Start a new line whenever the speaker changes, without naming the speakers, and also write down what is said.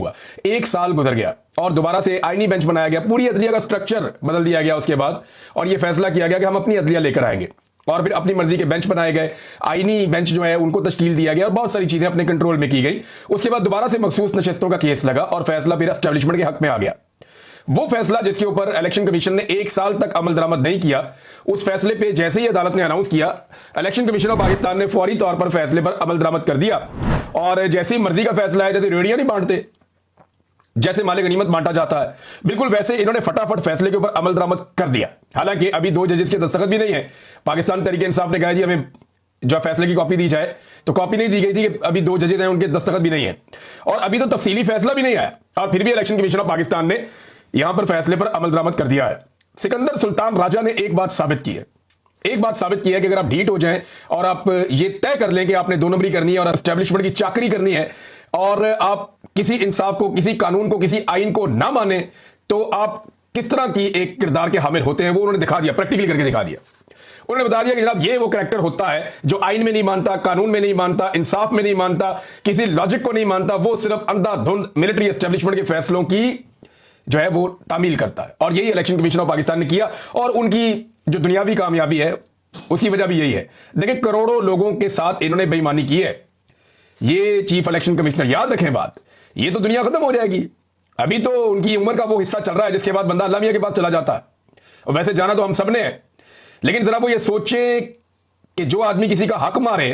हुआ। 1 साल गुजर गया और दोबारा से आईनी बेंच बनाया गया, पूरी अदलिया का स्ट्रक्चर बदल दिया गया उसके बाद, और यह फैसला किया गया कि हम अपनी अदलिया लेकर आएंगे, और फिर अपनी मर्जी के बेंच बनाए गए, आईनी बेंच जो है उनको तश्कील दिया गया और बहुत सारी चीजें अपने कंट्रोल में की गई। उसके बाद दोबारा से मखसूस नशस्तों का केस लगा और फैसला फिर एस्टेब्लिशमेंट के हक में आ गया। वो फैसला जिसके ऊपर इलेक्शन कमीशन ने 1 साल तक अमल दरामद नहीं किया, उस फैसले पे जैसे ही अदालत ने अनाउंस किया, इलेक्शन कमीशन ऑफ पाकिस्तान ने फौरी तौर पर फैसले पर अमल दरामद कर दिया। और जैसी मर्जी का फैसला है, जैसे रेडियां नहीं बांटते, जैसे माले गनीमत बांटा जाता है, बिल्कुल वैसे इन्होंने फटाफट फैसले के ऊपर अमल दरामद कर दिया। हालांकि अभी 2 जजेस के दस्तखत भी नहीं है। पाकिस्तान तहरीक इंसाफ ने कहा जी हमें जो फैसले की कॉपी दी जाए, तो कॉपी नहीं दी गई थी कि अभी 2 जजेस हैं, उनके दस्तखत भी नहीं है, और अभी तो तफसीली फैसला भी नहीं आया, और फिर भी इलेक्शन कमीशन ऑफ पाकिस्तान ने यहां पर फैसले पर अमल दरामद कर दिया है। सिकंदर सुल्तान राजा ने एक बात साबित की है, कि अगर आप ढीठ हो जाएं और आप ये तय कर लें कि आपने 2 नंबरी करनी है और एस्टेब्लिशमेंट की चाकरी करनी है, और आप किसी इंसाफ को, किसी कानून को, किसी आइन को ना माने, तो आप किस तरह की एक किरदार के हामिल होते हैं, वो उन्होंने दिखा दिया, प्रैक्टिकली करके दिखा दिया। उन्होंने बता दिया कि जनाब ये वो कैरेक्टर होता है जो आइन में नहीं मानता, कानून में नहीं मानता, इंसाफ में नहीं मानता, किसी लॉजिक को नहीं मानता, वो सिर्फ अंधाधुंध मिलिट्री एस्टेब्लिशमेंट के फैसलों की जो है वो तामील करता है। और यही इलेक्शन कमीशन ऑफ पाकिस्तान ने किया, और उनकी जो दुनियावी कामयाबी है उसकी वजह भी यही है। देखिए, करोड़ों लोगों के साथ इन्होंने बेईमानी की है। ये चीफ इलेक्शन कमिश्नर, याद रखें बात, ये तो दुनिया खत्म हो जाएगी। अभी तो उनकी उम्र का वो हिस्सा चल रहा है जिसके बाद बंदा अल्लाह मियां के पास चला जाता है, और वैसे जाना तो हम सब ने है, लेकिन जरा वो ये सोचें कि जो आदमी किसी का हक मारे